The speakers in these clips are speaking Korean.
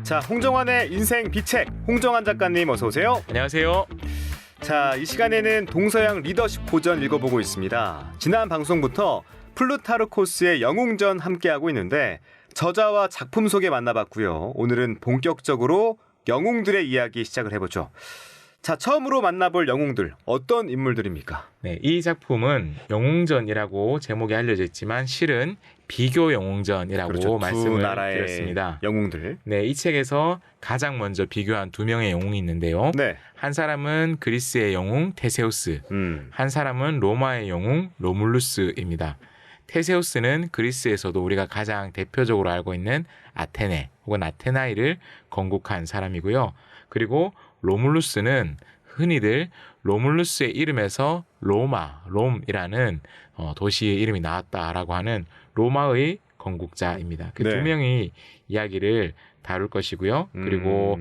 자, 홍정환의 인생 비책, 홍정환 작가님 어서 오세요. 안녕하세요. 자, 이 시간에는 동서양 리더십 고전 읽어보고 있습니다. 지난 방송부터 플루타르코스의 영웅전 함께하고 있는데 저자와 작품 소개 만나봤고요. 오늘은 본격적으로 영웅들의 이야기 시작을 해보죠. 자, 처음으로 만나볼 영웅들, 어떤 인물들입니까? 네, 이 작품은 영웅전이라고 제목이 알려져 있지만 실은 비교 영웅전이라고 그렇죠. 말씀을 두 나라의 드렸습니다. 영웅들. 네, 이 책에서 가장 먼저 비교한 두 명의 영웅이 있는데요. 네. 한 사람은 그리스의 영웅 테세우스, 한 사람은 로마의 영웅 로물루스입니다. 테세우스는 그리스에서도 우리가 가장 대표적으로 알고 있는 아테네 혹은 아테나이를 건국한 사람이고요. 그리고 로물루스는 흔히들 로물루스의 이름에서 롬이라는 도시의 이름이 나왔다라고 하는 로마의 건국자입니다. 그 두 네. 명이 이야기를 다룰 것이고요. 그리고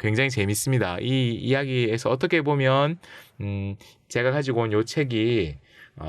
굉장히 재밌습니다. 이 이야기에서 어떻게 보면 제가 가지고 온 이 책이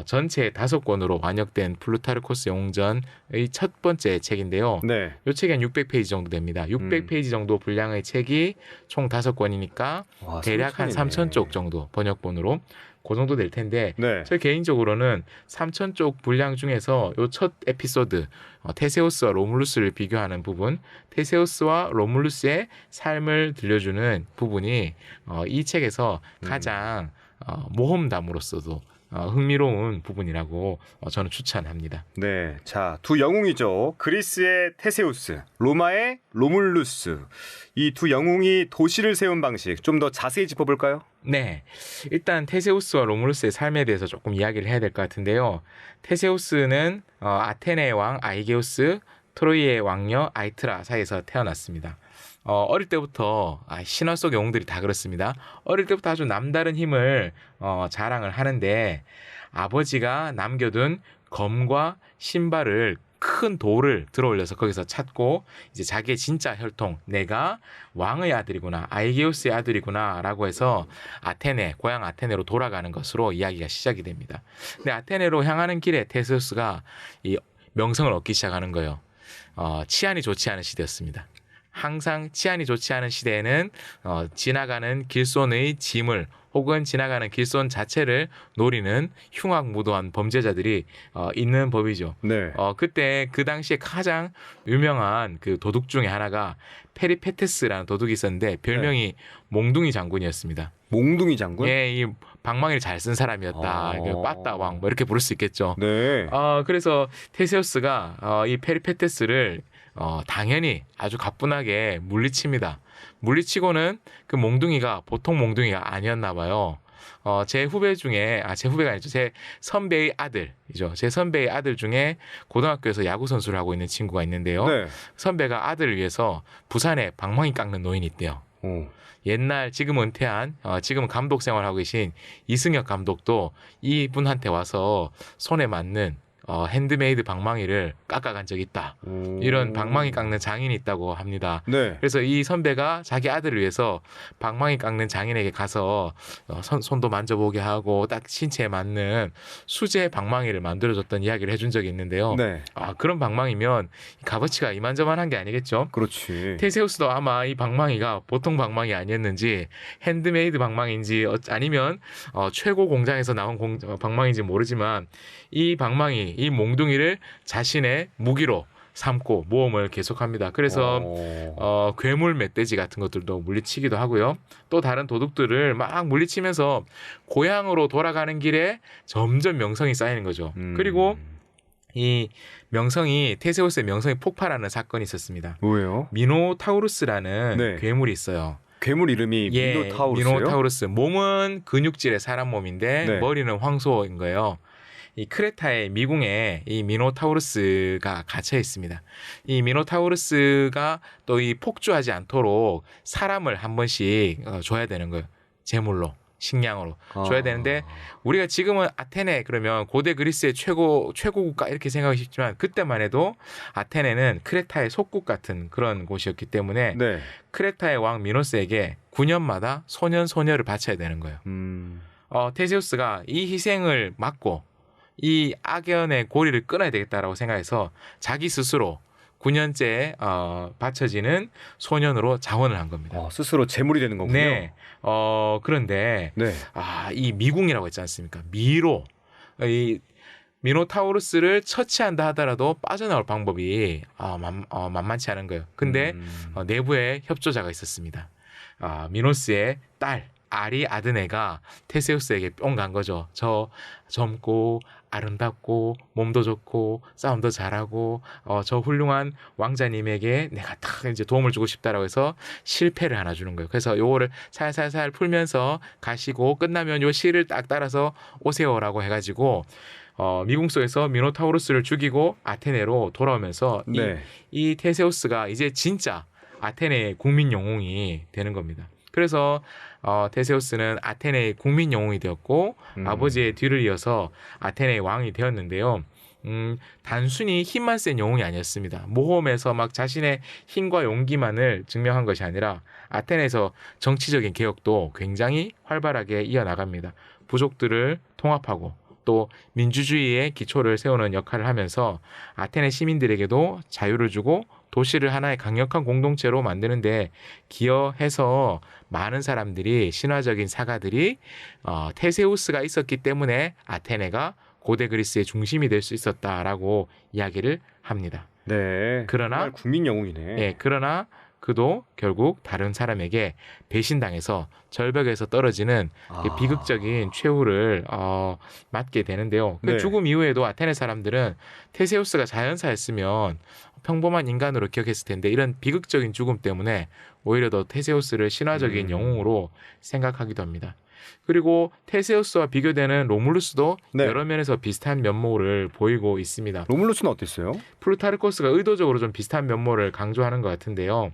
전체 5권으로 완역된 플루타르코스 영웅전의 첫 번째 책인데요. 네. 이 책이 한 600페이지 정도 됩니다. 600페이지 정도 분량의 책이 총 5권이니까 와, 대략 한 3,000쪽 정도 번역본으로 그 정도 될 텐데 네. 저 개인적으로는 3,000쪽 분량 중에서 이 첫 에피소드 테세우스와 로물루스를 비교하는 부분, 테세우스와 로물루스의 삶을 들려주는 부분이 이 책에서 가장 모험담으로서도 흥미로운 부분이라고 저는 추천합니다. 네, 자, 두 영웅이죠. 그리스의 테세우스, 로마의 로물루스. 이 두 영웅이 도시를 세운 방식 좀 더 자세히 짚어볼까요? 네, 일단 테세우스와 로물루스의 삶에 대해서 조금 이야기를 해야 될 것 같은데요. 테세우스는 아테네의 왕 아이게우스, 트로이의 왕녀 아이트라 사이에서 태어났습니다. 어릴 때부터 신화 속 영웅들이 다 그렇습니다. 어릴 때부터 아주 남다른 힘을 자랑을 하는데 아버지가 남겨둔 검과 신발을 큰 돌을 들어올려서 거기서 찾고 이제 자기의 진짜 혈통, 내가 왕의 아들이구나, 아이게우스의 아들이구나 라고 해서 아테네, 고향 아테네로 돌아가는 것으로 이야기가 시작이 됩니다. 근데 아테네로 향하는 길에 테세우스가 이 명성을 얻기 시작하는 거예요. 치안이 좋지 않은 시대였습니다. 항상 치안이 좋지 않은 시대에는 지나가는 길손의 짐을 혹은 지나가는 길손 자체를 노리는 흉악무도한 범죄자들이 있는 법이죠. 네. 그때 그 당시에 가장 유명한 그 도둑 중에 하나가 페리페테스라는 도둑이 있었는데 별명이 몽둥이 장군이었습니다. 몽둥이 장군? 예, 이 방망이를 잘 쓴 사람이었다. 빠따왕 뭐 이렇게 부를 수 있겠죠. 네. 그래서 테세우스가 이 페리페테스를 당연히 아주 가뿐하게 물리칩니다. 물리치고는 그 몽둥이가 보통 몽둥이가 아니었나 봐요. 제 후배 중에 제 후배가 아니죠. 제 선배의 아들이죠. 제 선배의 아들 중에 고등학교에서 야구 선수를 하고 있는 친구가 있는데요. 네. 선배가 아들을 위해서 부산에 방망이 깎는 노인이 있대요. 옛날 지금 은퇴한 지금 감독 생활하고 계신 이승엽 감독도 이분한테 와서 손에 맞는 핸드메이드 방망이를 깎아간 적이 있다. 이런 방망이 깎는 장인이 있다고 합니다. 네. 그래서 이 선배가 자기 아들을 위해서 방망이 깎는 장인에게 가서 손도 만져보게 하고 딱 신체에 맞는 수제 방망이를 만들어줬던 이야기를 해준 적이 있는데요. 네. 그런 방망이면 값어치가 이만저만한 게 아니겠죠? 그렇지. 테세우스도 아마 이 방망이가 보통 방망이 아니었는지 핸드메이드 방망이인지 아니면 최고 공장에서 나온 방망이인지 모르지만 이 방망이, 이 몽둥이를 자신의 무기로 삼고 모험을 계속합니다. 그래서 괴물 멧돼지 같은 것들도 물리치기도 하고요. 또 다른 도둑들을 막 물리치면서 고향으로 돌아가는 길에 점점 명성이 쌓이는 거죠. 그리고 이 명성이 테세우스의 명성이 폭발하는 사건이 있었습니다. 왜요? 미노타우루스라는 네. 괴물이 있어요. 괴물 이름이 미노타우루스요? 미노타우루스. 몸은 근육질의 사람 몸인데 네. 머리는 황소인 거예요. 이 크레타의 미궁에 이 미노타우루스가 갇혀 있습니다. 이 미노타우루스가 또 이 폭주하지 않도록 사람을 한 번씩 줘야 되는 거예요. 제물로. 식량으로 줘야 되는데 우리가 지금은 아테네 그러면 고대 그리스의 최고 국가 이렇게 생각하기 쉽지만 그때만 해도 아테네는 크레타의 속국 같은 그런 곳이었기 때문에 네. 크레타의 왕 미노스에게 9년마다 소년 소녀를 바쳐야 되는 거예요. 테세우스가 이 희생을 막고 이 악연의 고리를 끊어야 되겠다라고 생각해서 자기 스스로 9년째 바쳐지는 소년으로 자원을 한 겁니다. 스스로 재물이 되는 거군요. 네. 그런데 네. 이 미궁이라고 했지 않습니까? 이 미노타우루스를 처치한다 하더라도 빠져나올 방법이 만만치 않은 거예요. 근데 내부에 협조자가 있었습니다. 미노스의 딸 아리아드네가 테세우스에게 뿅 간 거죠. 저 젊고 아름답고 몸도 좋고 싸움도 잘하고 저 훌륭한 왕자님에게 내가 딱 이제 도움을 주고 싶다라고 해서 실패를 하나 주는 거예요. 그래서 요거를 살살살 풀면서 가시고 끝나면 요 실을 딱 따라서 오세요라고 해가지고 미궁 속에서 미노타우루스를 죽이고 아테네로 돌아오면서 네. 이 테세우스가 이제 진짜 아테네의 국민 영웅이 되는 겁니다. 그래서 테세우스는 아테네의 국민 영웅이 되었고 아버지의 뒤를 이어서 아테네의 왕이 되었는데요. 단순히 힘만 센 영웅이 아니었습니다. 모험에서 막 자신의 힘과 용기만을 증명한 것이 아니라 아테네에서 정치적인 개혁도 굉장히 활발하게 이어나갑니다. 부족들을 통합하고 또 민주주의의 기초를 세우는 역할을 하면서 아테네 시민들에게도 자유를 주고 도시를 하나의 강력한 공동체로 만드는데 기여해서 많은 사람들이 신화적인 사가들이 테세우스가 있었기 때문에 아테네가 고대 그리스의 중심이 될 수 있었다라고 이야기를 합니다. 네. 그러나 정말 국민 영웅이네. 그러나 그도 결국 다른 사람에게 배신당해서 절벽에서 떨어지는 비극적인 최후를 맞게 되는데요. 그 네. 죽음 이후에도 아테네 사람들은 테세우스가 자연사였으면 평범한 인간으로 기억했을 텐데 이런 비극적인 죽음 때문에 오히려 더 테세우스를 신화적인 영웅으로 생각하기도 합니다. 그리고 테세우스와 비교되는 로물루스도 네. 여러 면에서 비슷한 면모를 보이고 있습니다. 로물루스는 어땠어요? 플루타르코스가 의도적으로 좀 비슷한 면모를 강조하는 것 같은데요.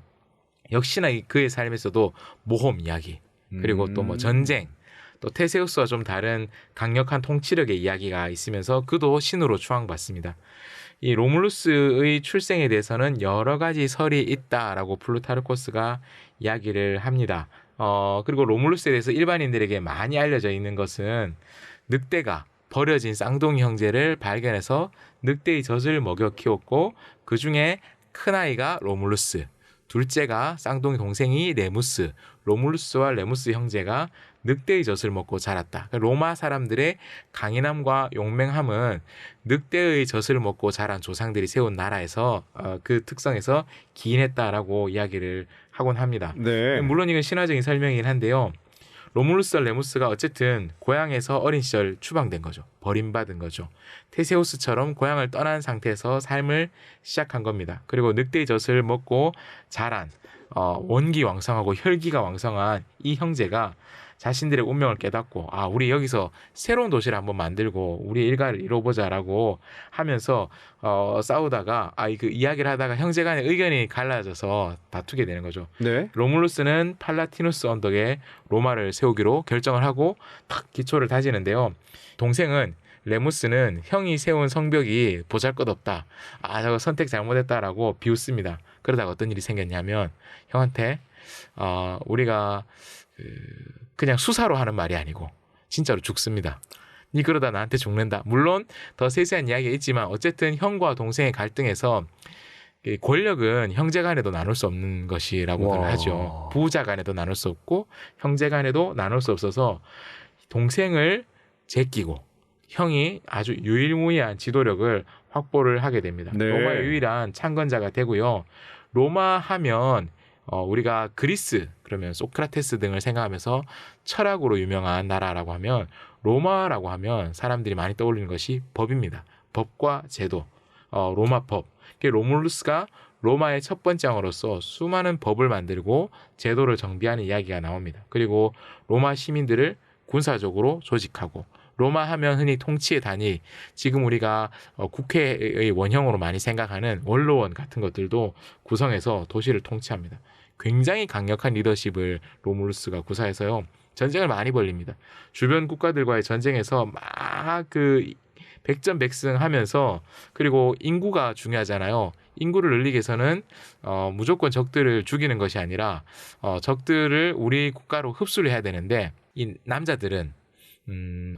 역시나 그의 삶에서도 모험 이야기, 그리고 또 뭐 전쟁, 또 테세우스와 좀 다른 강력한 통치력의 이야기가 있으면서 그도 신으로 추앙받습니다. 이 로물루스의 출생에 대해서는 여러 가지 설이 있다라고 플루타르코스가 이야기를 합니다. 그리고 로물루스에 대해서 일반인들에게 많이 알려져 있는 것은 늑대가 버려진 쌍둥이 형제를 발견해서 늑대의 젖을 먹여 키웠고 그 중에 큰아이가 로물루스, 둘째가 쌍둥이 동생이 레무스, 로물루스와 레무스 형제가 늑대의 젖을 먹고 자랐다. 로마 사람들의 강인함과 용맹함은 늑대의 젖을 먹고 자란 조상들이 세운 나라에서 그 특성에서 기인했다라고 이야기를 하곤 합니다. 네. 물론 이건 신화적인 설명이긴 한데요. 로물루스와 레무스가 어쨌든 고향에서 어린 시절 추방된 거죠. 버림받은 거죠. 테세우스처럼 고향을 떠난 상태에서 삶을 시작한 겁니다. 그리고 늑대의 젖을 먹고 자란 원기 왕성하고 혈기가 왕성한 이 형제가 자신들의 운명을 깨닫고 우리 여기서 새로운 도시를 한번 만들고 우리 일가를 이뤄보자라고 하면서 싸우다가 그 이야기를 하다가 형제간의 의견이 갈라져서 다투게 되는 거죠. 네. 로물루스는 팔라티누스 언덕에 로마를 세우기로 결정을 하고 탁 기초를 다지는데요. 동생은 레무스는 형이 세운 성벽이 보잘것없다. 저거 선택 잘못했다라고 비웃습니다. 그러다가 어떤 일이 생겼냐면 형한테 우리가 그냥 수사로 하는 말이 아니고 진짜로 죽습니다. 니 그러다 나한테 죽는다. 물론 더 세세한 이야기가 있지만 어쨌든 형과 동생의 갈등에서 권력은 형제 간에도 나눌 수 없는 것이라고들 하죠. 부자 간에도 나눌 수 없고 형제 간에도 나눌 수 없어서 동생을 제끼고 형이 아주 유일무이한 지도력을 확보를 하게 됩니다. 네. 로마의 유일한 창건자가 되고요. 로마 하면 우리가 그리스 그러면 소크라테스 등을 생각하면서 철학으로 유명한 나라라고 하면 로마라고 하면 사람들이 많이 떠올리는 것이 법입니다. 법과 제도, 로마법. 로물루스가 로마의 첫 번째 왕으로서 수많은 법을 만들고 제도를 정비하는 이야기가 나옵니다. 그리고 로마 시민들을 군사적으로 조직하고 로마 하면 흔히 통치의 단위, 지금 우리가 국회의 원형으로 많이 생각하는 원로원 같은 것들도 구성해서 도시를 통치합니다. 굉장히 강력한 리더십을 로물루스가 구사해서요. 전쟁을 많이 벌립니다. 주변 국가들과의 전쟁에서 막 백전백승하면서 그리고 인구가 중요하잖아요. 인구를 늘리기 위해서는 무조건 적들을 죽이는 것이 아니라 적들을 우리 국가로 흡수를 해야 되는데 이 남자들은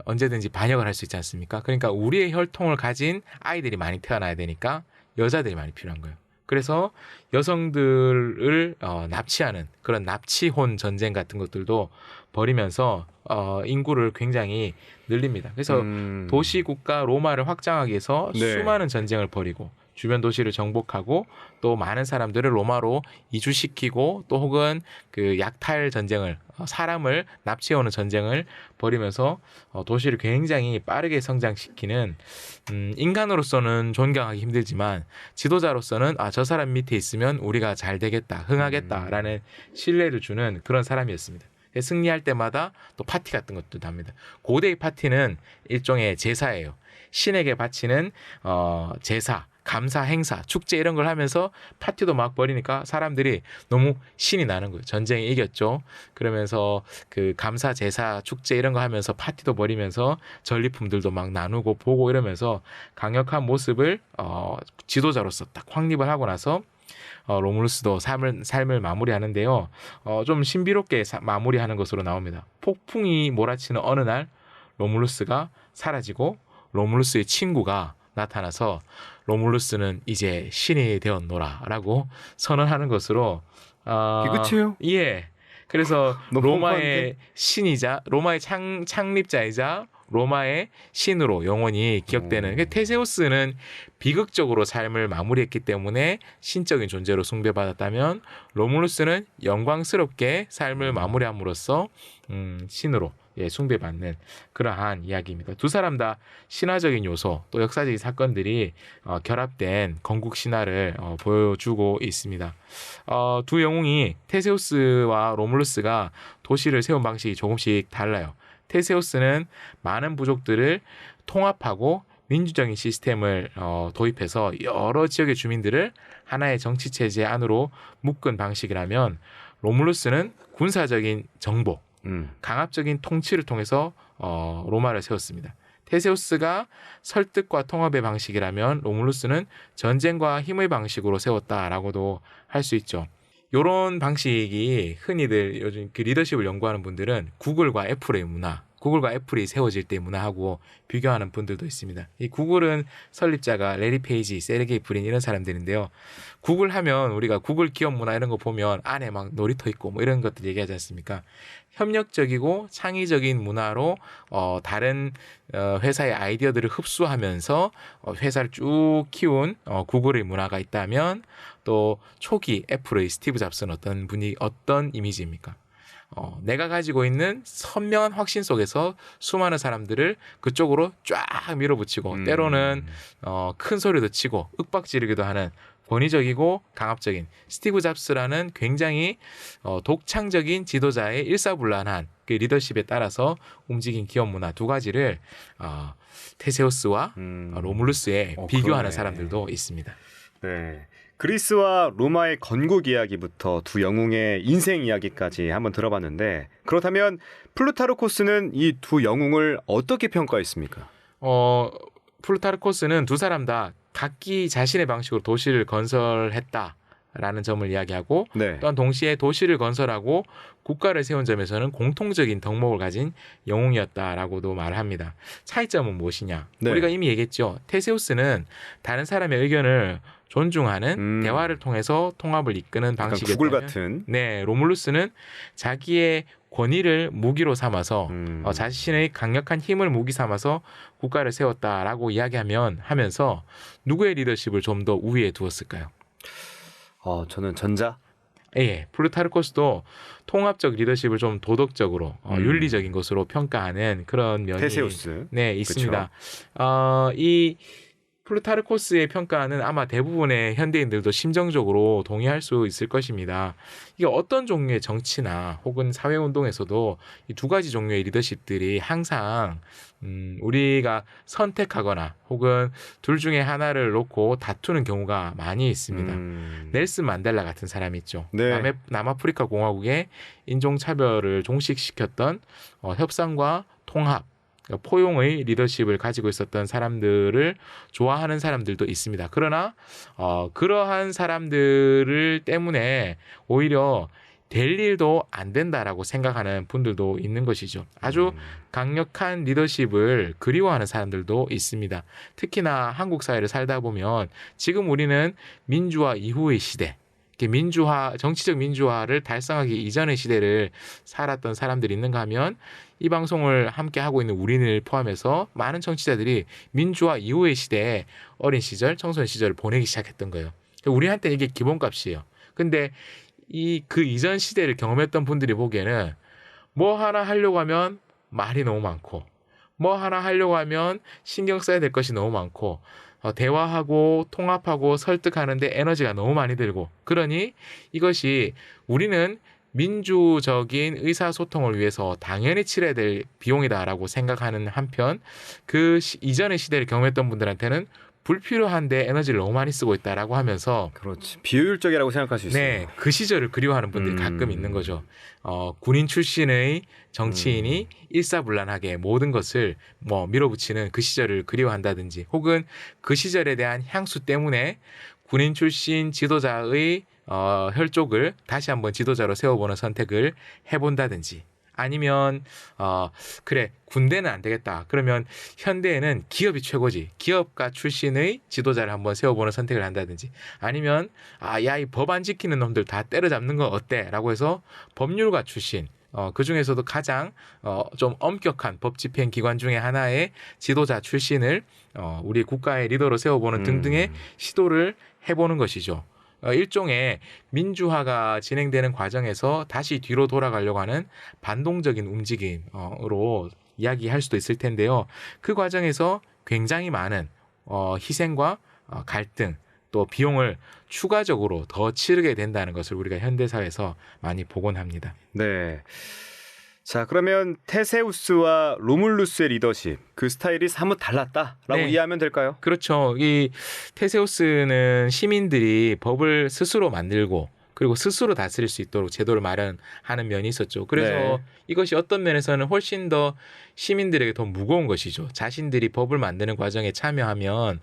언제든지 반역을 할 수 있지 않습니까? 그러니까 우리의 혈통을 가진 아이들이 많이 태어나야 되니까 여자들이 많이 필요한 거예요. 그래서 여성들을 납치하는 그런 납치혼 전쟁 같은 것들도 벌이면서 인구를 굉장히 늘립니다. 그래서 도시 국가 로마를 확장하기 위해서 네. 수많은 전쟁을 벌이고 주변 도시를 정복하고 또 많은 사람들을 로마로 이주시키고 또 혹은 그 약탈 전쟁을 사람을 납치해오는 전쟁을 벌이면서 도시를 굉장히 빠르게 성장시키는 인간으로서는 존경하기 힘들지만 지도자로서는 저 사람 밑에 있으면 우리가 잘 되겠다, 흥하겠다라는 신뢰를 주는 그런 사람이었습니다. 승리할 때마다 또 파티 같은 것도 합니다. 고대의 파티는 일종의 제사예요. 신에게 바치는 제사, 감사 행사, 축제 이런 걸 하면서 파티도 막 벌이니까 사람들이 너무 신이 나는 거예요. 전쟁에 이겼죠. 그러면서 그 감사 제사, 축제 이런 거 하면서 파티도 벌이면서 전리품들도 막 나누고 보고 이러면서 강력한 모습을 지도자로서 딱 확립을 하고 나서 로물루스도 삶을 마무리하는데요. 좀 신비롭게 마무리하는 것으로 나옵니다. 폭풍이 몰아치는 어느 날 로물루스가 사라지고 로물루스의 친구가 나타나서 로물루스는 이제 신이 되었노라라고 선언하는 것으로 이게 끝이에요? 예. 그래서 너무 로마의 허무한데? 신이자 로마의 창립자이자 로마의 신으로 영원히 기억되는 테세우스는 비극적으로 삶을 마무리했기 때문에 신적인 존재로 숭배받았다면 로물루스는 영광스럽게 삶을 마무리함으로써 신으로 숭배받는 그러한 이야기입니다. 두 사람 다 신화적인 요소 또 역사적인 사건들이 결합된 건국 신화를 보여주고 있습니다. 두 영웅이 테세우스와 로물루스가 도시를 세운 방식이 조금씩 달라요. 테세우스는 많은 부족들을 통합하고 민주적인 시스템을 도입해서 여러 지역의 주민들을 하나의 정치 체제 안으로 묶은 방식이라면 로물루스는 군사적인 정복, 강압적인 통치를 통해서 로마를 세웠습니다. 테세우스가 설득과 통합의 방식이라면 로물루스는 전쟁과 힘의 방식으로 세웠다라고도 할 수 있죠. 이런 방식이 흔히들 요즘 그 리더십을 연구하는 분들은 구글과 애플의 문화, 구글과 애플이 세워질 때 문화하고 비교하는 분들도 있습니다. 이 구글은 설립자가 레리 페이지, 세르게이 브린 이런 사람들인데요. 구글 하면 우리가 구글 기업 문화 이런 거 보면 안에 막 놀이터 있고 뭐 이런 것들 얘기하지 않습니까? 협력적이고 창의적인 문화로 다른 회사의 아이디어들을 흡수하면서 회사를 쭉 키운 구글의 문화가 있다면 또 초기 애플의 스티브 잡스는 어떤 이미지입니까? 내가 가지고 있는 선명한 확신 속에서 수많은 사람들을 그쪽으로 쫙 밀어붙이고 때로는 큰 소리도 치고 윽박지르기도 하는 권위적이고 강압적인 스티브 잡스라는 굉장히 독창적인 지도자의 일사불란한 그 리더십에 따라서 움직인 기업 문화 두 가지를 테세우스와 로물루스에 비교하는 그러네. 사람들도 있습니다. 네. 그리스와 로마의 건국 이야기부터 두 영웅의 인생 이야기까지 한번 들어봤는데 그렇다면 플루타르코스는 이 두 영웅을 어떻게 평가했습니까? 플루타르코스는 두 사람 다 각기 자신의 방식으로 도시를 건설했다라는 점을 이야기하고 네. 또한 동시에 도시를 건설하고 국가를 세운 점에서는 공통적인 덕목을 가진 영웅이었다라고도 말합니다. 차이점은 무엇이냐? 네. 우리가 이미 얘기했죠. 테세우스는 다른 사람의 의견을 존중하는 대화를 통해서 통합을 이끄는 약간 방식이었다면 구글 같은. 네, 로물루스는 자기의 권위를 무기로 삼아서 자신의 강력한 힘을 무기 삼아서 국가를 세웠다라고 하면서 누구의 리더십을 좀 더 우위에 두었을까요? 저는 전자. 예, 플루타르코스도 통합적 리더십을 좀 도덕적으로 윤리적인 것으로 평가하는 그런 면이 테세우스. 네, 있습니다. 이 플루타르코스의 평가는 아마 대부분의 현대인들도 심정적으로 동의할 수 있을 것입니다. 이게 어떤 종류의 정치나 혹은 사회운동에서도 이 두 가지 종류의 리더십들이 항상 우리가 선택하거나 혹은 둘 중에 하나를 놓고 다투는 경우가 많이 있습니다. 넬슨 만델라 같은 사람이 있죠. 네. 남아프리카 공화국의 인종차별을 종식시켰던 협상과 통합, 포용의 리더십을 가지고 있었던 사람들을 좋아하는 사람들도 있습니다. 그러나 그러한 사람들을 때문에 오히려 될 일도 안 된다라고 생각하는 분들도 있는 것이죠. 아주 강력한 리더십을 그리워하는 사람들도 있습니다. 특히나 한국 사회를 살다 보면 지금 우리는 민주화 이후의 시대, 정치적 민주화를 달성하기 이전의 시대를 살았던 사람들이 있는가 하면 이 방송을 함께 하고 있는 우리를 포함해서 많은 청취자들이 민주화 이후의 시대에 어린 시절, 청소년 시절을 보내기 시작했던 거예요. 우리한테는 이게 기본값이에요. 근데 그 이전 시대를 경험했던 분들이 보기에는 뭐 하나 하려고 하면 말이 너무 많고, 뭐 하나 하려고 하면 신경 써야 될 것이 너무 많고, 대화하고 통합하고 설득하는데 에너지가 너무 많이 들고, 그러니 이것이 우리는 민주적인 의사소통을 위해서 당연히 치러야 될 비용이다라고 생각하는 한편, 이전의 시대를 경험했던 분들한테는 불필요한데 에너지를 너무 많이 쓰고 있다라고 하면서, 그렇지, 비효율적이라고 생각할 수 있어요. 네, 그 시절을 그리워하는 분들이 가끔 있는 거죠. 군인 출신의 정치인이 일사불란하게 모든 것을 밀어붙이는 그 시절을 그리워한다든지, 혹은 그 시절에 대한 향수 때문에 군인 출신 지도자의 혈족을 다시 한번 지도자로 세워보는 선택을 해본다든지, 아니면 그래, 군대는 안 되겠다, 그러면 현대에는 기업이 최고지, 기업가 출신의 지도자를 한번 세워보는 선택을 한다든지, 아니면 야, 이 법 안 지키는 놈들 다 때려잡는 건 어때? 라고 해서 법률가 출신, 그 중에서도 가장 좀 엄격한 법 집행 기관 중에 하나의 지도자 출신을 우리 국가의 리더로 세워보는 등등의 시도를 해보는 것이죠. 일종의 민주화가 진행되는 과정에서 다시 뒤로 돌아가려고 하는 반동적인 움직임으로 이야기할 수도 있을 텐데요. 그 과정에서 굉장히 많은 희생과 갈등, 또 비용을 추가적으로 더 치르게 된다는 것을 우리가 현대사회에서 많이 보곤 합니다. 네. 자, 그러면 테세우스와 로물루스의 리더십, 그 스타일이 사뭇 달랐다라고 네. 이해하면 될까요? 그렇죠. 이 테세우스는 시민들이 법을 스스로 만들고 그리고 스스로 다스릴 수 있도록 제도를 마련하는 면이 있었죠. 그래서 네. 이것이 어떤 면에서는 훨씬 더 시민들에게 더 무거운 것이죠. 자신들이 법을 만드는 과정에 참여하면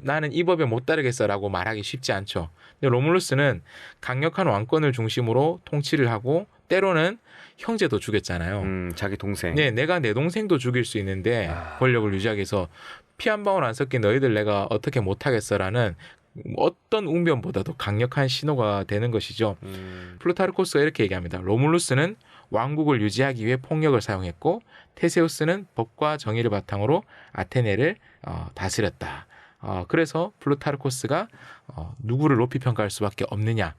나는 이 법에 못 따르겠어라고 말하기 쉽지 않죠. 근데 로물루스는 강력한 왕권을 중심으로 통치를 하고 때로는 형제도 죽였잖아요. 자기 동생. 네, 내가 내 동생도 죽일 수 있는데 권력을 유지하기 위해서 피 한 방울 안 섞인 너희들 내가 어떻게 못하겠어라는 어떤 웅변보다도 강력한 신호가 되는 것이죠. 플루타르코스가 이렇게 얘기합니다. 로물루스는 왕국을 유지하기 위해 폭력을 사용했고 테세우스는 법과 정의를 바탕으로 아테네를 다스렸다. 그래서 플루타르코스가 누구를 높이 평가할 수밖에 없느냐.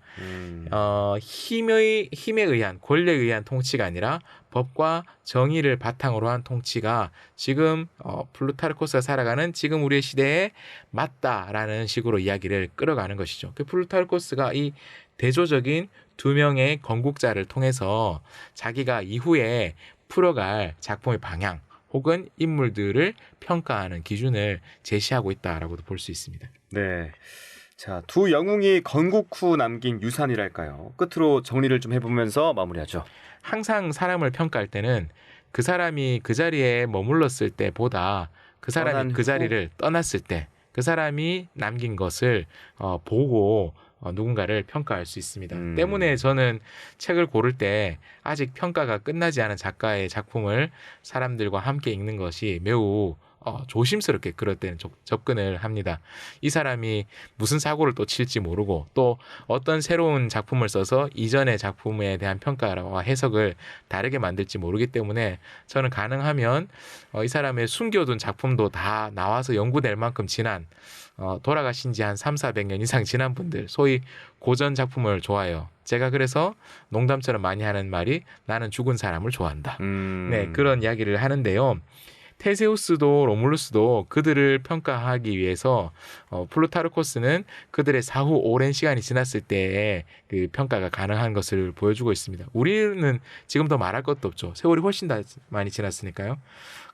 힘에 의한, 권력에 의한 통치가 아니라 법과 정의를 바탕으로 한 통치가 지금 플루타르코스가 살아가는 지금 우리의 시대에 맞다라는 식으로 이야기를 끌어가는 것이죠. 그 플루타르코스가 이 대조적인 두 명의 건국자를 통해서 자기가 이후에 풀어갈 작품의 방향 혹은 인물들을 평가하는 기준을 제시하고 있다라고도 볼 수 있습니다. 네. 자, 두 영웅이 건국 후 남긴 유산이랄까요? 끝으로 정리를 좀 해보면서 마무리하죠. 항상 사람을 평가할 때는 그 사람이 그 자리에 머물렀을 때보다 그 사람이 그 자리를 떠났을 때 그 사람이 남긴 것을 보고 누군가를 평가할 수 있습니다. 때문에 저는 책을 고를 때 아직 평가가 끝나지 않은 작가의 작품을 사람들과 함께 읽는 것이 매우 조심스럽게 그럴 때는 접근을 합니다. 이 사람이 무슨 사고를 또 칠지 모르고 또 어떤 새로운 작품을 써서 이전의 작품에 대한 평가와 해석을 다르게 만들지 모르기 때문에 저는 가능하면 이 사람의 숨겨둔 작품도 다 나와서 연구될 만큼 지난 돌아가신 지 한 300-400년 이상 지난 분들, 소위 고전 작품을 좋아해요. 제가 그래서 농담처럼 많이 하는 말이 나는 죽은 사람을 좋아한다. 네, 그런 이야기를 하는데요. 테세우스도 로물루스도 그들을 평가하기 위해서 플루타르코스는 그들의 사후 오랜 시간이 지났을 때의 그 평가가 가능한 것을 보여주고 있습니다. 우리는 지금 더 말할 것도 없죠. 세월이 훨씬 더 많이 지났으니까요.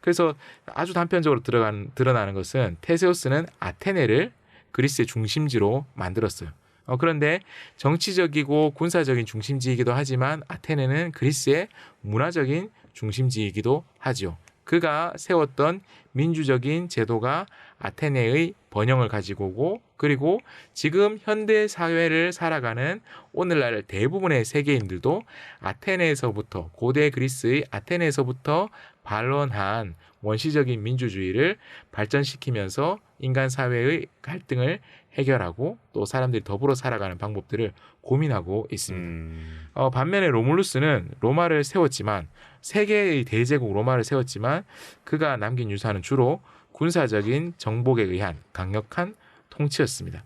그래서 아주 단편적으로 드러나는 것은 테세우스는 아테네를 그리스의 중심지로 만들었어요. 그런데 정치적이고 군사적인 중심지이기도 하지만 아테네는 그리스의 문화적인 중심지이기도 하죠. 그가 세웠던 민주적인 제도가 아테네의 번영을 가지고 오고 그리고 지금 현대 사회를 살아가는 오늘날 대부분의 세계인들도 아테네에서부터 고대 그리스의 아테네에서부터 반론한 원시적인 민주주의를 발전시키면서 인간 사회의 갈등을 해결하고 또 사람들이 더불어 살아가는 방법들을 고민하고 있습니다. 반면에 로물루스는 로마를 세웠지만 세계의 대제국 로마를 세웠지만 그가 남긴 유산은 주로 군사적인 정복에 의한 강력한 통치였습니다.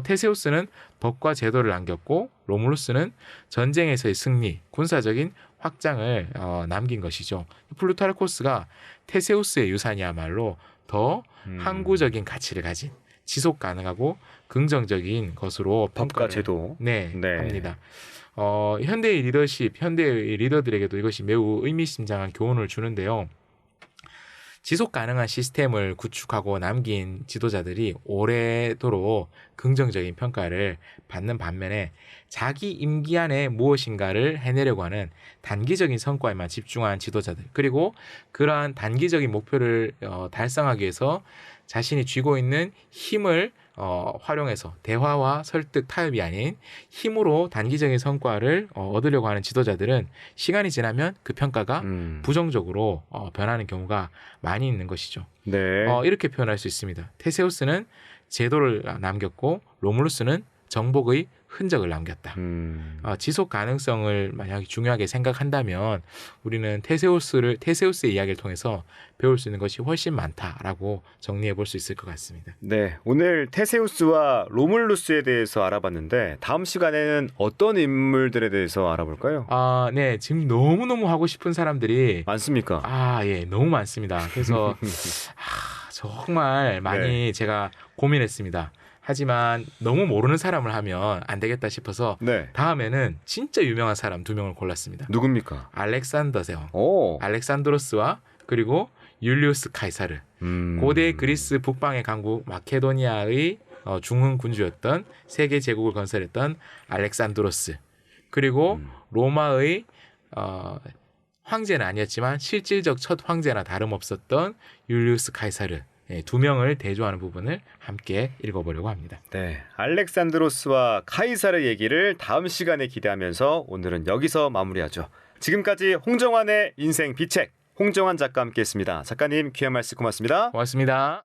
테세우스는 법과 제도를 남겼고 로물루스는 전쟁에서의 승리, 군사적인 확장을 남긴 것이죠. 플루타르코스가 테세우스의 유산이야말로 더 항구적인 가치를 가진 지속 가능하고 긍정적인 것으로 법과 제도. 네, 네. 합니다. 현대의 리더십, 현대의 리더들에게도 이것이 매우 의미심장한 교훈을 주는데요. 지속 가능한 시스템을 구축하고 남긴 지도자들이 오래도록 긍정적인 평가를 받는 반면에 자기 임기 안에 무엇인가를 해내려고 하는 단기적인 성과에만 집중한 지도자들 그리고 그러한 단기적인 목표를 달성하기 위해서 자신이 쥐고 있는 힘을 활용해서 대화와 설득, 타협이 아닌 힘으로 단기적인 성과를 얻으려고 하는 지도자들은 시간이 지나면 그 평가가 부정적으로 변하는 경우가 많이 있는 것이죠. 네. 이렇게 표현할 수 있습니다. 테세우스는 제도를 남겼고 로물루스는 정복의 흔적을 남겼다. 지속 가능성을 만약 중요하게 생각한다면 우리는 테세우스의 이야기를 통해서 배울 수 있는 것이 훨씬 많다라고 정리해 볼 수 있을 것 같습니다. 네, 오늘 테세우스와 로물루스에 대해서 알아봤는데 다음 시간에는 어떤 인물들에 대해서 알아볼까요? 네, 지금 너무너무 하고 싶은 사람들이 많습니까? 예, 너무 많습니다. 그래서 정말 많이 제가 고민했습니다. 하지만 너무 모르는 사람을 하면 안 되겠다 싶어서 네. 다음에는 진짜 유명한 사람 2명을 골랐습니다. 누굽니까? 알렉산더세요. 오. 알렉산드로스와 그리고 율리우스 카이사르. 고대 그리스 북방의 강국 마케도니아의 중흥 군주였던 세계 제국을 건설했던 알렉산드로스. 그리고 로마의 황제는 아니었지만 실질적 첫 황제나 다름없었던 율리우스 카이사르. 2명을 대조하는 부분을 함께 읽어보려고 합니다. 네, 알렉산드로스와 카이사르 얘기를 다음 시간에 기대하면서 오늘은 여기서 마무리하죠. 지금까지 홍정환의 인생 비책 홍정환 작가와 함께했습니다. 작가님 귀한 말씀 고맙습니다. 고맙습니다.